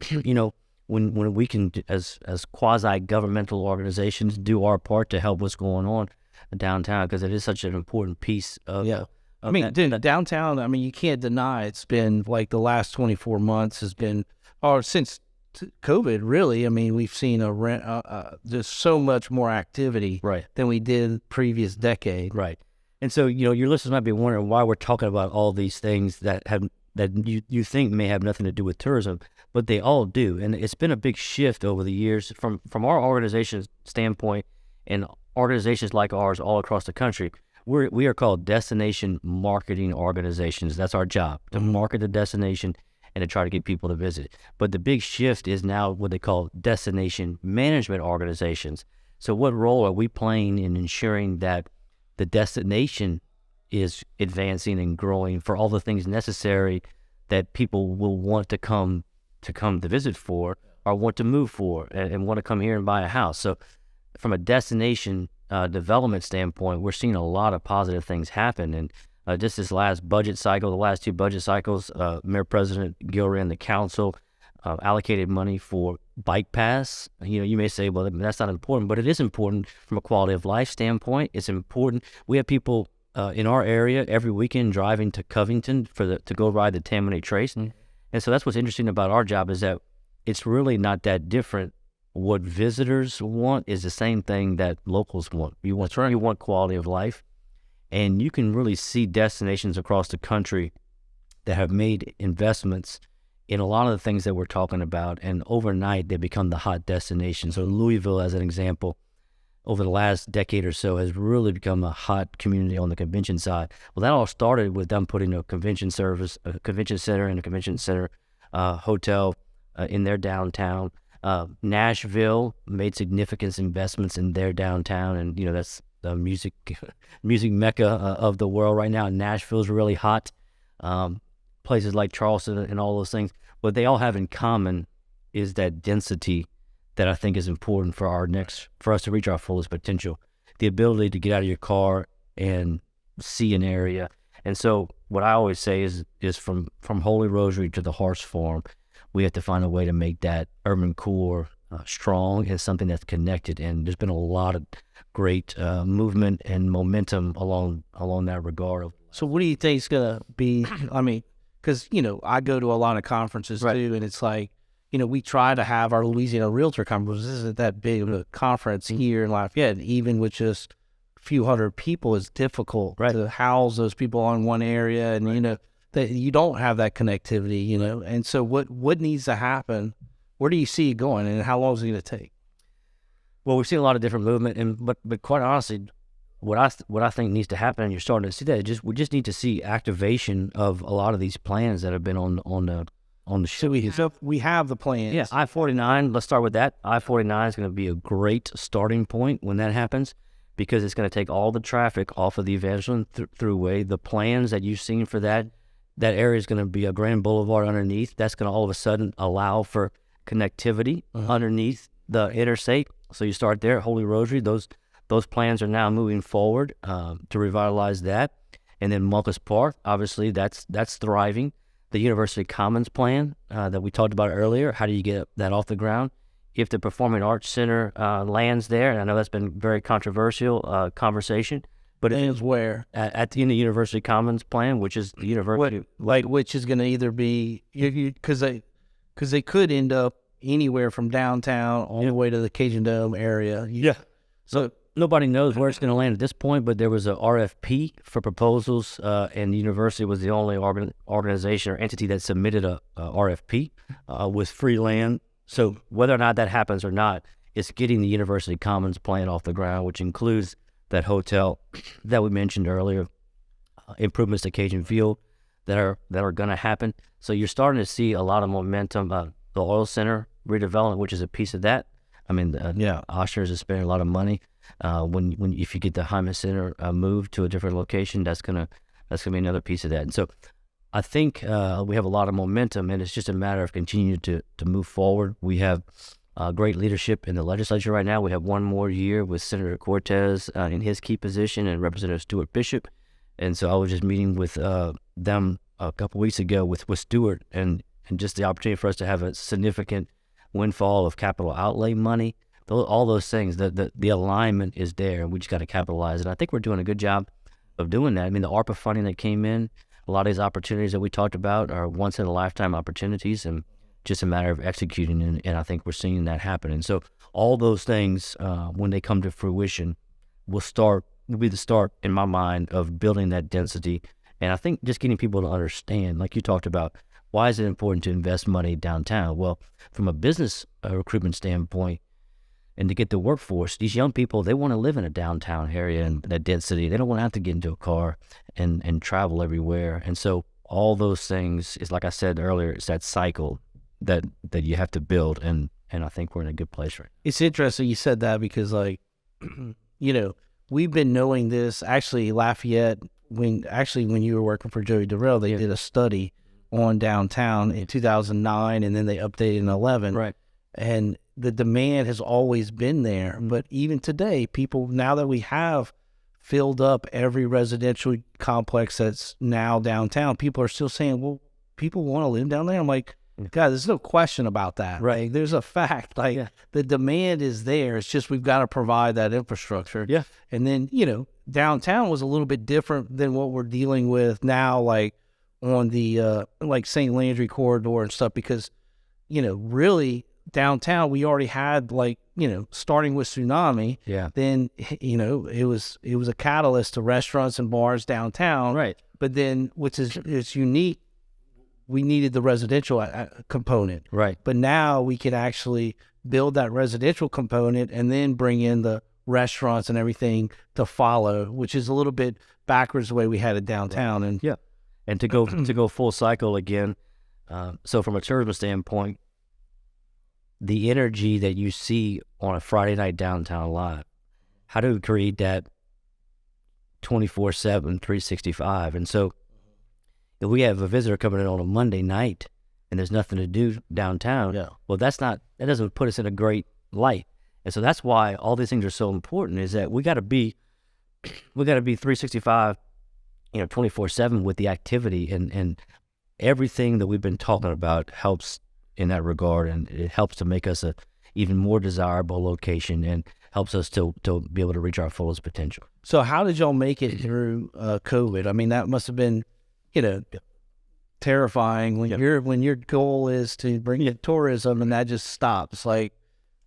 B: when we can, as quasi-governmental organizations, do our part to help what's going on downtown, because it is such an important piece of
A: downtown, you can't deny it's been the last 24 months has been, or since COVID, really. We've seen there's so much more activity than we did previous decade.
B: Right. And so, your listeners might be wondering why we're talking about all these things that you think may have nothing to do with tourism, but they all do. And it's been a big shift over the years from our organization's standpoint, and organizations like ours all across the country. We are called destination marketing organizations. That's our job, to market the destination and to try to get people to visit. But the big shift is now what they call destination management organizations. So what role are we playing in ensuring that the destination is advancing and growing for all the things necessary that people will want to come to visit for, or want to move for, and want to come here and buy a house. So from a destination development standpoint, we're seeing a lot of positive things happen. And just this last budget cycle, the last 2 budget cycles, Mayor President Gilray and the council allocated money for bike paths. You may say, well, that's not important, but it is important from a quality of life standpoint. It's important. We have people in our area every weekend driving to Covington to go ride the Tammany Trace. And so that's what's interesting about our job, is that it's really not that different. What visitors want is the same thing that locals want. You want quality of life. And you can really see destinations across the country that have made investments in a lot of the things that we're talking about, and overnight they become the hot destinations. So Louisville, as an example, over the last decade or so, has really become a hot community on the convention side. Well, that all started with them putting a convention center and a convention center hotel in their downtown. Nashville made significant investments in their downtown, and that's the music mecca of the world right now. Nashville's really hot. Places like Charleston and all those things. What they all have in common is that density that I think is important for us to reach our fullest potential. The ability to get out of your car and see an area. And so what I always say is from Holy Rosary to the Horse Farm, we have to find a way to make that urban core strong and something that's connected. And there's been a lot of great movement and momentum along that regard.
A: So what do you think is going to be, I mean, because, I go to a lot of conferences too, and it's like, we try to have our Louisiana Realtor Conference. This isn't that big of a conference here in Lafayette. Even with just a few hundred people, it's difficult to house those people on one area. And, that you don't have that connectivity, And so what needs to happen? Where do you see it going, and how long is it going to take?
B: Well, we've seen a lot of different movement, but quite honestly, what I think needs to happen, and you're starting to see that, we just need to see activation of a lot of these plans that have been on the show.
A: So we have the plans.
B: Yeah, I-49. Let's start with that. I-49 is going to be a great starting point when that happens, because it's going to take all the traffic off of the Evangeline Thruway. The plans that you've seen for that area is going to be a grand boulevard underneath. That's going to all of a sudden allow for connectivity underneath the interstate. So you start there at Holy Rosary. Those plans are now moving forward to revitalize that. And then Marcus Park, obviously, that's thriving. The University Commons plan that we talked about earlier, how do you get that off the ground? If the Performing Arts Center lands there, and I know that's been very controversial conversation, but it is
A: where
B: at the University Commons plan, which is the university,
A: which is going to either be, because they could end up anywhere from downtown all the way to the Cajun Dome area.
B: So nobody knows where it's going to land at this point, but there was a RFP for proposals, and the university was the only organization or entity that submitted a RFP with free land. So whether or not that happens or not, it's getting the University Commons plan off the ground, which includes that hotel that we mentioned earlier, improvements to Cajun Field that are going to happen. So you're starting to see a lot of momentum. The oil center redevelopment, which is a piece of that. I mean, Oshner's is spending a lot of money. If you get the Hyman Center moved to a different location, that's gonna be another piece of that. And so I think we have a lot of momentum, and it's just a matter of continuing to move forward. We have great leadership in the legislature right now. We have one more year with Senator Cortez in his key position, and Representative Stuart Bishop. And so I was just meeting with them a couple weeks ago with Stuart, and just the opportunity for us to have a significant windfall of capital outlay money. All those things, the alignment is there, and we just got to capitalize. And I think we're doing a good job of doing that. I mean, the ARPA funding that came in, a lot of these opportunities that we talked about are once-in-a-lifetime opportunities, and just a matter of executing, and I think we're seeing that happen. And so all those things, when they come to fruition, will be the start, in my mind, of building that density. And I think just getting people to understand, like you talked about, why is it important to invest money downtown? Well, from a business recruitment standpoint, and to get the workforce, these young people, they want to live in a downtown area and that density. They don't want to have to get into a car and travel everywhere. And so all those things is, like I said earlier, it's that cycle that you have to build. And I think we're in a good place right now.
A: It's interesting you said that, because, like, we've been knowing this. Actually, Lafayette, when you were working for Joey Durrell, they did a study on downtown in 2009, and then they updated in 11.
B: Right.
A: And the demand has always been there. But even today, people, now that we have filled up every residential complex that's now downtown, people are still saying, well, people want to live down there. I'm like, God, there's no question about that.
B: Right.
A: Like, there's a fact. Like, the demand is there. It's just we've got to provide that infrastructure.
B: Yeah.
A: And then, downtown was a little bit different than what we're dealing with now, like on the like St. Landry corridor and stuff, because, really downtown we already had, like, starting with tsunami.
B: Yeah.
A: Then, it was a catalyst to restaurants and bars downtown.
B: Right.
A: But then, which is unique, we needed the residential component.
B: Right.
A: But now we can actually build that residential component and then bring in the restaurants and everything to follow, which is a little bit backwards the way we had it downtown. And
B: yeah, and to go full cycle again. So from a tourism standpoint, the energy that you see on a Friday night downtown live, how do we create that 24/7, 365? And so if we have a visitor coming in on a Monday night and there's nothing to do downtown, well, that doesn't put us in a great light. And so that's why all these things are so important, is that we got to be 365, 24/7 with the activity, and everything that we've been talking about helps in that regard, and it helps to make us a even more desirable location and helps us to be able to reach our fullest potential.
A: So how did y'all make it through COVID? I mean, that must have been, terrifying when your goal is to bring in tourism and that just stops. Like,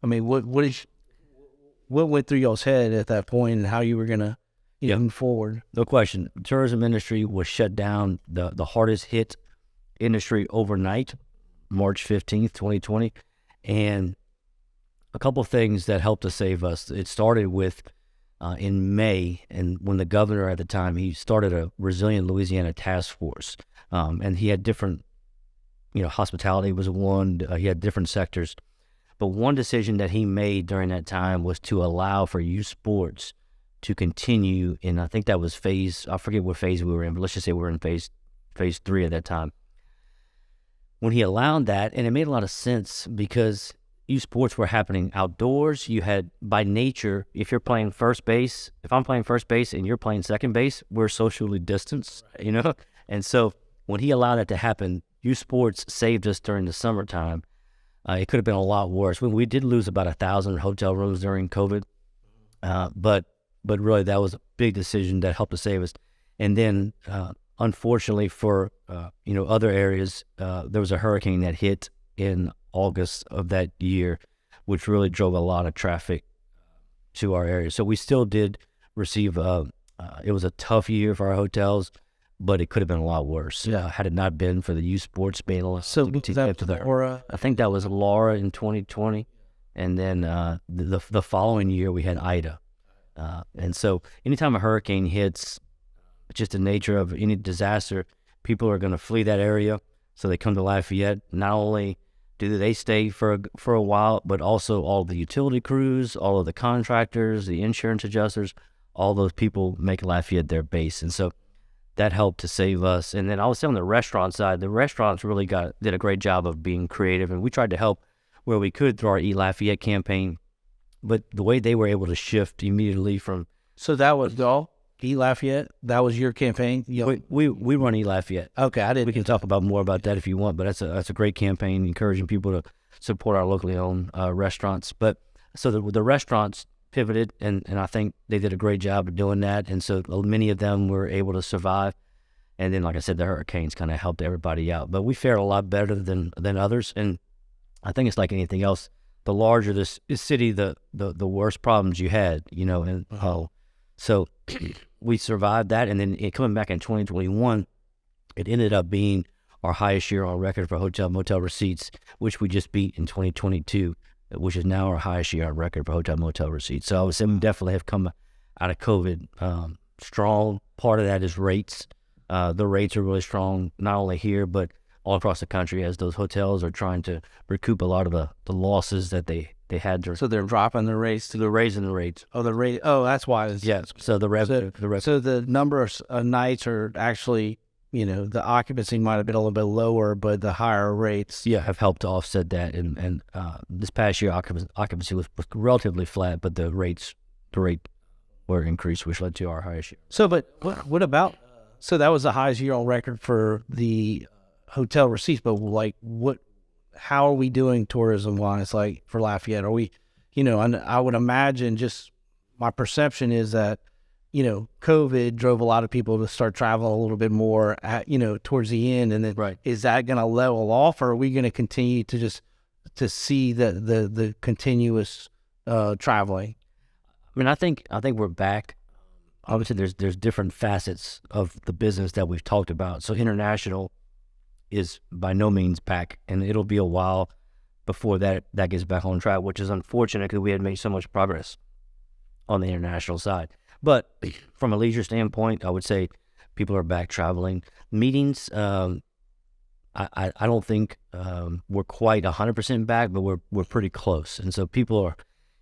A: I mean, what went through y'all's head at that point, and how you were gonna move forward?
B: No question. The tourism industry was shut down, the hardest hit industry overnight, March 15th, 2020. And a couple of things that helped to save us. It started with in May, and when the governor at the time, he started a Resilient Louisiana task force, and he had different, hospitality was one. He had different sectors, but one decision that he made during that time was to allow for youth sports to continue. And I think that was I forget what phase we were in, but let's just say we were in phase 3 at that time. When he allowed that, and it made a lot of sense because youth sports were happening outdoors. You had, by nature, if you're playing first base, if I'm playing first base and you're playing second base, we're socially distanced, And so when he allowed that to happen, youth sports saved us during the summertime. It could have been a lot worse. We did lose about 1,000 hotel rooms during COVID, but really that was a big decision that helped to save us. And then, unfortunately for other areas, there was a hurricane that hit in August of that year, which really drove a lot of traffic to our area. So we still did receive, it was a tough year for our hotels, but it could have been a lot worse had it not been for the youth sports being allowed to get to the
A: Laura?
B: I think that was Laura in 2020, and then the following year we had Ida. And so anytime a hurricane hits, just the nature of any disaster, people are going to flee that area. So they come to Lafayette. Not only do they stay for a while, but also all the utility crews, all of the contractors, the insurance adjusters, all those people make Lafayette their base. And so that helped to save us. And then I was on the restaurant side. The restaurants really did a great job of being creative, and we tried to help where we could through our Eat Lafayette campaign. But the way they were able to shift immediately from...
A: So that was y'all? Eat Lafayette? That was your campaign?
B: We run Eat Lafayette.
A: Okay, I didn't.
B: We can talk about more about that if you want, but that's a great campaign, encouraging people to support our locally owned restaurants. But so the restaurants pivoted, and I think they did a great job of doing that. And so many of them were able to survive. And then, like I said, the hurricanes kind of helped everybody out. But we fared a lot better than others. And I think it's like anything else. The larger this city, the worse problems you had, and so we survived that. And then coming back in 2021, it ended up being our highest year on record for hotel motel receipts, which we just beat in 2022, which is now our highest year on record for hotel motel receipts. So I would say we definitely have come out of COVID strong. Part of that is rates. The rates are really strong, not only here, but all across the country, as those hotels are trying to recoup a lot of the losses that they had.
A: So they're dropping the rates?
B: They're raising the rates.
A: Oh, the rate. Oh, that's why.
B: Yeah. So the revenue.
A: So the number of nights are actually the occupancy might have been a little bit lower, but the higher rates.
B: Yeah, have helped to offset that. And this past year, occupancy was relatively flat, but the rate were increased, which led to our highest year.
A: So, but what about? So that was the highest year on record for the hotel receipts. But like, how are we doing tourism wise? Like for Lafayette, are we? I would imagine, just my perception is that COVID drove a lot of people to start traveling a little bit more towards the end, and then
B: Right.
A: Is that going to level off, or are we going to continue to see the continuous traveling?
B: I mean, I think we're back. Obviously, there's different facets of the business that we've talked about. So international is by no means back, and it'll be a while before that gets back on track, which is unfortunate because we had made so much progress on the international side. But from a leisure standpoint, I would say people are back traveling. Meetings, I don't think we're quite 100% back, but we're pretty close. And so people are,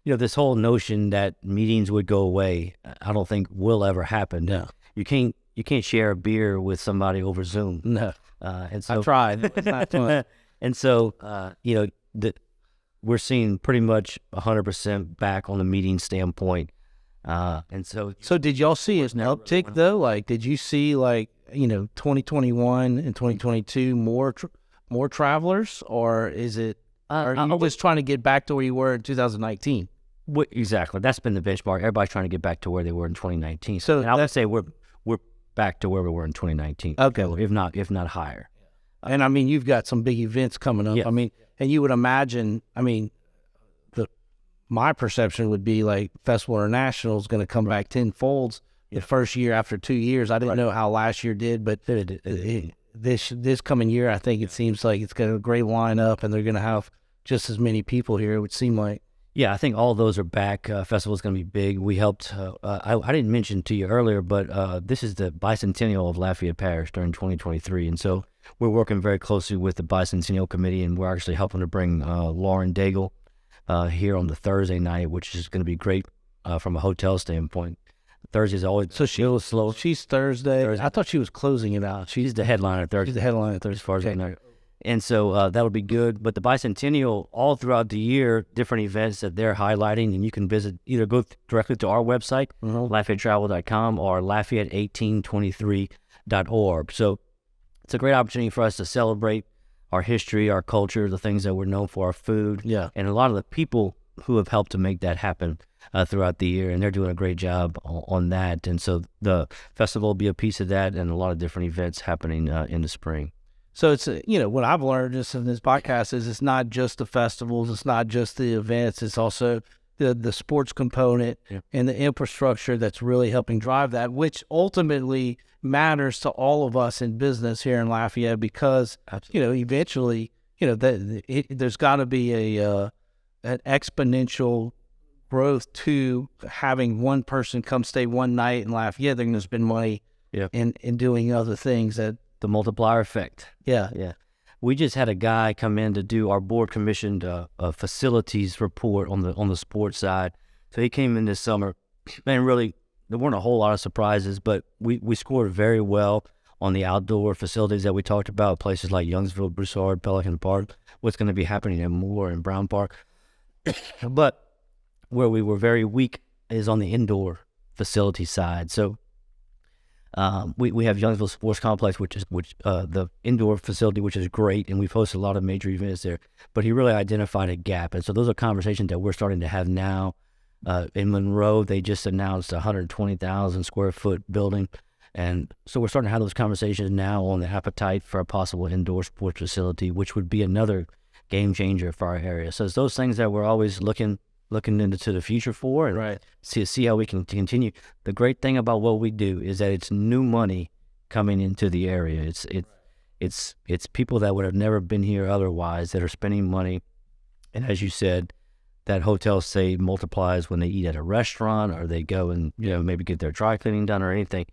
B: this whole notion that meetings would go away, I don't think will ever happen.
A: No.
B: You can't share a beer with somebody over Zoom.
A: No.
B: And so
A: I tried. It's not fun.
B: and so we're seeing pretty much 100% back on the meeting standpoint. And so
A: did y'all see an uptick though? Like, did you see 2021 and 2022 more travelers, or is it? Are you just trying to get back to where you were in 2019?
B: Exactly, that's been the benchmark. Everybody's trying to get back to where they were in 2019.
A: So
B: and I would say we're back to where we were in 2019.
A: Okay,
B: if not higher.
A: And I mean, you've got some big events coming up.
B: Yes.
A: I mean, and you would imagine. I mean, my perception would be like Festival International is going to come back tenfold the first year after 2 years. I didn't know how last year did, but this coming year, I think it seems like it's got a great lineup, and they're going to have just as many people here. It would seem like.
B: Yeah, I think all of those are back. Festival's going to be big. We helped. I didn't mention to you earlier, but this is the bicentennial of Lafayette Parish during 2023, and so we're working very closely with the bicentennial committee, and we're actually helping to bring Lauren Daigle here on the Thursday night, which is going to be great from a hotel standpoint. Thursday's always a little slow.
A: She's Thursday. I thought she was closing it out.
B: She's the headliner Thursday.
A: She's the headliner Thursday,
B: as far as I know. And so that'll be good. But the bicentennial, all throughout the year, different events that they're highlighting, and you can visit, either go directly to our website, LafayetteTravel.com, or Lafayette1823.org. So it's a great opportunity for us to celebrate our history, our culture, the things that we're known for, our food, and a lot of the people who have helped to make that happen throughout the year, and they're doing a great job on that. And so the festival will be a piece of that, and a lot of different events happening in the spring.
A: So it's, what I've learned just in this podcast is it's not just the festivals, it's not just the events, it's also the sports component and the infrastructure that's really helping drive that, which ultimately matters to all of us in business here in Lafayette, because, eventually, there's got to be an exponential growth to having one person come stay one night in Lafayette. They're going to spend money in doing other things that,
B: the multiplier effect.
A: Yeah.
B: We just had a guy come in to do our board commissioned facilities report on the sports side. So he came in this summer, and really there weren't a whole lot of surprises, but we scored very well on the outdoor facilities that we talked about, places like Youngsville, Broussard, Pelican Park, what's going to be happening in Moore and Brown Park. But where we were very weak is on the indoor facility side. So we have Youngsville Sports Complex, which the indoor facility, which is great, and we've hosted a lot of major events there. But he really identified a gap, and so those are conversations that we're starting to have now. In Monroe, they just announced a 120,000 square foot building, and so we're starting to have those conversations now on the appetite for a possible indoor sports facility, which would be another game changer for our area. So it's those things that we're always looking into the future for, and see how we can continue. The great thing about what we do is that it's new money coming into the area. It's people that would have never been here otherwise that are spending money. And as you said, that hotel stay multiplies when they eat at a restaurant, or they go and maybe get their dry cleaning done or anything.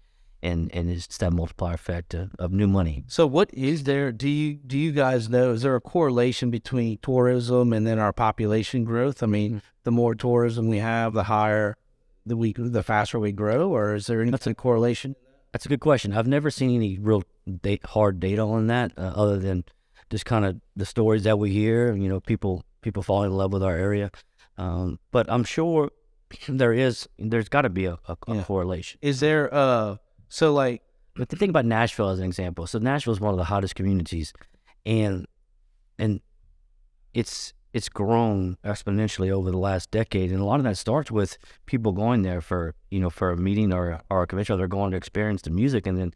B: And it's that multiplier effect of new money.
A: So what is there, do you guys know, is there a correlation between tourism and then our population growth? I mean, the more tourism we have, the higher, the faster we grow, or is there any correlation?
B: That's a good question. I've never seen any real hard data on that, other than just kind of the stories that we hear. People falling in love with our area. But I'm sure there's got to be a correlation.
A: Is there so like?
B: But the thing about Nashville as an example, so Nashville is one of the hottest communities, and it's grown exponentially over the last decade, and a lot of that starts with people going there for a meeting or a convention. They're going to experience the music, and then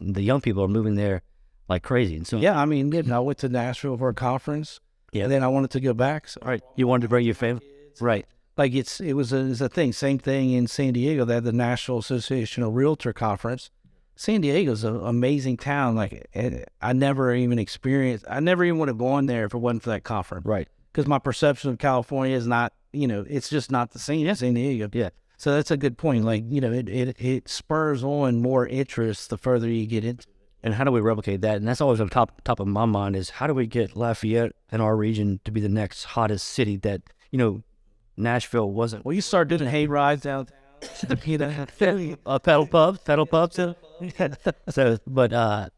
B: the young people are moving there like crazy. And so
A: I mean, I went to Nashville for a conference, and then I wanted to go back. So,
B: right, you wanted to bring your family, right?
A: Like it was a thing. Same thing in San Diego. They had the National Association of Realtor conference. San Diego's an amazing town. Like I never even would have gone there if it wasn't for that conference.
B: Right.
A: Because my perception of California is not, it's just not the same as San Diego.
B: Yeah.
A: So that's a good point. Like, it spurs on more interest the further you get into it.
B: And how do we replicate that? And that's always on top of my mind is how do we get Lafayette and our region to be the next hottest city that, Nashville wasn't.
A: Well, you start doing hay rides downtown.
B: Pedal pubs. So, but a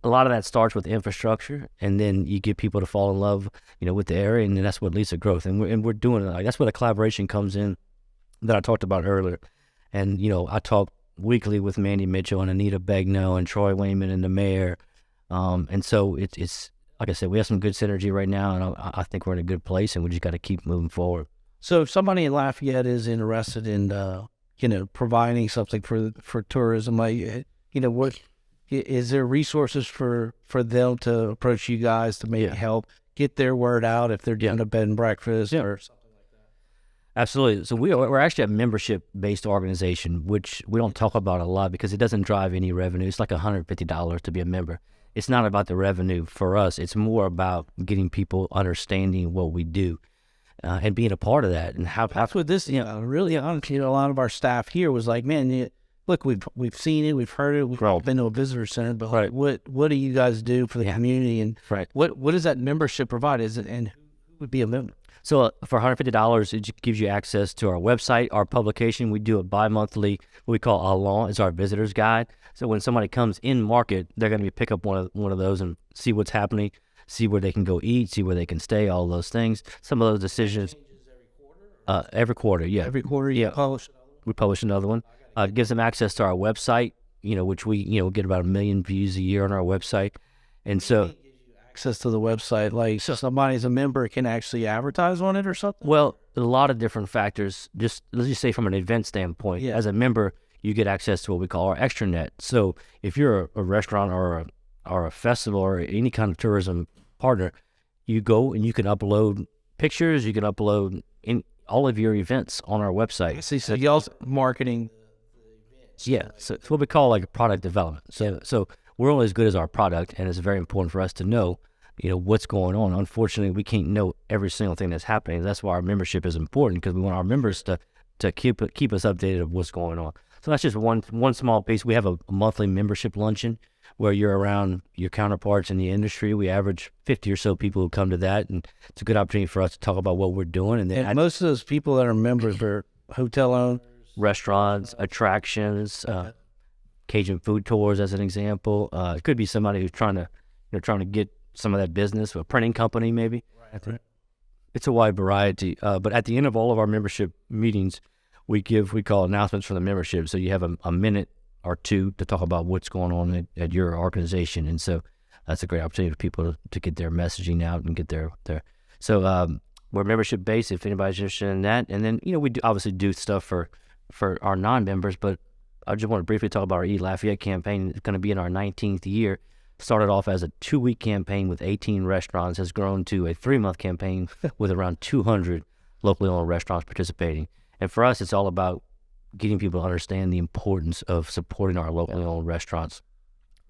B: lot of that starts with infrastructure, and then you get people to fall in love, with the area, and then that's what leads to growth. And we're doing it. Like, that's where the collaboration comes in that I talked about earlier. And I talk weekly with Mandy Mitchell and Anita Begno and Troy Wayman and the mayor. And so it's like I said, we have some good synergy right now, and I think we're in a good place, and we just got to keep moving forward.
A: So if somebody in Lafayette is interested in, providing something for tourism, like, what is there resources for them to approach you guys to maybe help get their word out if they're doing a bed and breakfast or something like that?
B: Absolutely. So we're actually a membership-based organization, which we don't talk about a lot because it doesn't drive any revenue. It's like $150 to be a member. It's not about the revenue for us. It's more about getting people understanding what we do. And being a part of that, and how
A: that's what this, really honestly, a lot of our staff here was like, man, look, we've seen it, we've heard it, we've been to a visitor center, but like, what do you guys do for the community, and what does that membership provide? Is it, and who would be a member?
B: So for $150, it gives you access to our website, our publication. We do a bi-monthly, what we call Alon, is our visitor's guide. So when somebody comes in market, they're going to pick up one of those and see what's happening. See where they can go eat, see where they can stay, all those things. Some of those decisions. Every quarter, yeah.
A: Every quarter,
B: we publish another one. It gives them access to our website, which we, get about 1 million views a year on our website. And so.
A: Access to the website, like so somebody's a member can actually advertise on it or something?
B: Well, a lot of different factors. Let's just say from an event standpoint, as a member, you get access to what we call our extranet. So if you're a restaurant or a festival or any kind of tourism partner, you go and you can upload pictures, you can upload in all of your events on our website.
A: I see. So y'all's marketing the events.
B: So it's what we call like product development. So we're only as good as our product, and it's very important for us to know, what's going on. Unfortunately, we can't know every single thing that's happening. That's why our membership is important, because we want our members to keep us updated of what's going on. So that's just one small piece. We have a monthly membership luncheon where you're around your counterparts in the industry. We average 50 or so people who come to that, and it's a good opportunity for us to talk about what we're doing. And
A: most of those people that are members are hotel owners,
B: restaurants, attractions, Cajun food tours, as an example. It could be somebody who's trying to get some of that business, a printing company maybe.
A: Right.
B: It's a wide variety. But at the end of all of our membership meetings, we call announcements from the membership. So you have a minute or two to talk about what's going on at your organization. And so that's a great opportunity for people to get their messaging out and get their. So we're membership based if anybody's interested in that. And then, we obviously do stuff for our non-members, but I just want to briefly talk about our Eat Lafayette campaign. It's going to be in our 19th year. Started off as a 2-week campaign with 18 restaurants, has grown to a 3-month campaign with around 200 locally owned restaurants participating. And for us, it's all about getting people to understand the importance of supporting our locally owned restaurants.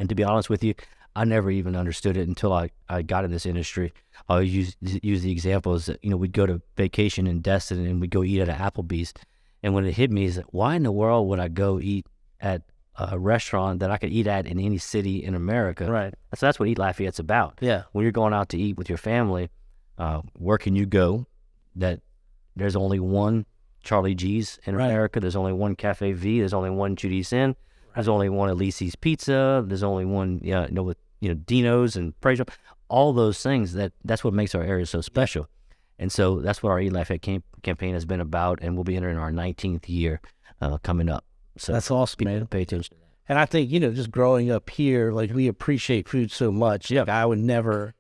B: And to be honest with you, I never even understood it until I got in this industry. I use the examples that, we'd go to vacation in Destin and we'd go eat at an Applebee's. And when it hit me, is that why in the world would I go eat at a restaurant that I could eat at in any city in America?
A: Right.
B: So that's what Eat Lafayette's about.
A: Yeah.
B: When you're going out to eat with your family, where can you go that there's only one Charlie G's in America? There's only one Cafe V. There's only one Judy's Inn. There's only one Elise's Pizza. There's only one, with Dino's and Praise Shop. All those things, that's what makes our area so special. And so that's what our Eat Lafayette campaign has been about, and we'll be entering our 19th year coming up. So
A: that's awesome, man.
B: Pay attention to that.
A: And I think, just growing up here, like, we appreciate food so much.
B: Yeah.
A: Like, I would never,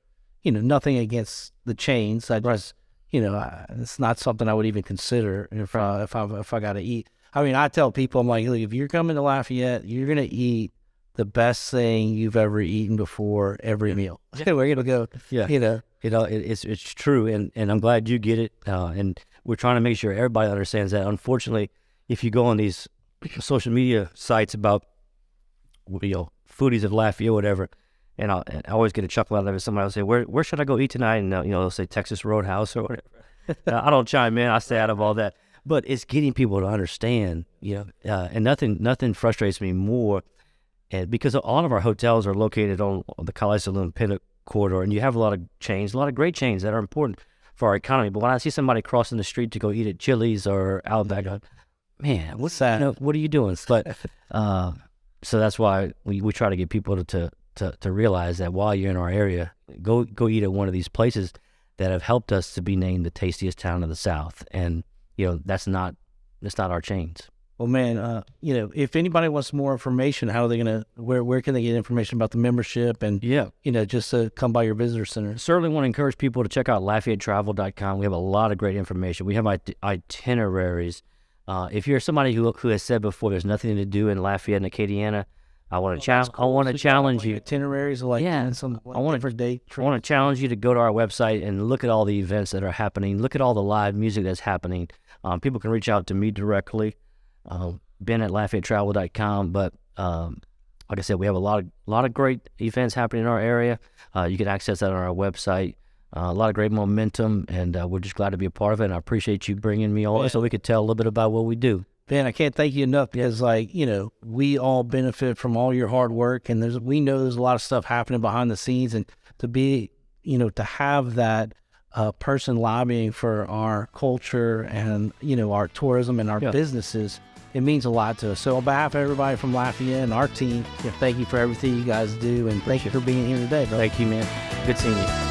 A: nothing against the chains. I just, it's not something I would even consider if I got to eat. I mean, I tell people, I'm like, look, if you're coming to Lafayette, you're going to eat the best thing you've ever eaten before every meal.
B: Yeah.
A: We're going to go,
B: It's true, and I'm glad you get it. And we're trying to make sure everybody understands that. Unfortunately, if you go on these social media sites about foodies of Lafayette, whatever, and I always get a chuckle out of it. Somebody will say, "Where should I go eat tonight?" And they'll say Texas Roadhouse or whatever. I don't chime in. I stay out of all that. But it's getting people to understand, and nothing frustrates me more, and because all of our hotels are located on the College Saloon Pinnacle corridor, and you have a lot of chains, a lot of great chains that are important for our economy. But when I see somebody crossing the street to go eat at Chili's or Outback, man, what's that? What are you doing? But so that's why we try to get people to realize that while you're in our area, go eat at one of these places that have helped us to be named the tastiest town of the South. And that's not our chains.
A: Well, man, if anybody wants more information, how are they gonna? Where can they get information about the membership and just to come by your visitor center?
B: Certainly want to encourage people to check out LafayetteTravel.com. We have a lot of great information. We have itineraries. If you're somebody who has said before there's nothing to do in Lafayette and Acadiana, I want to challenge you.
A: Itineraries, like some different day trips.
B: I want to challenge you to go to our website and look at all the events that are happening. Look at all the live music that's happening. People can reach out to me directly. Ben at LafayetteTravel.com. But like I said, we have a lot of great events happening in our area. You can access that on our website. A lot of great momentum, and we're just glad to be a part of it. And I appreciate you bringing me on so we could tell a little bit about what we do.
A: Ben, I can't thank you enough because, we all benefit from all your hard work, and we know there's a lot of stuff happening behind the scenes, and to be, to have that person lobbying for our culture and, our tourism and our businesses, it means a lot to us. So on behalf of everybody from Lafayette and our team, thank you for everything you guys do, and thank you for being here today, bro.
B: Thank you, man. Good seeing you.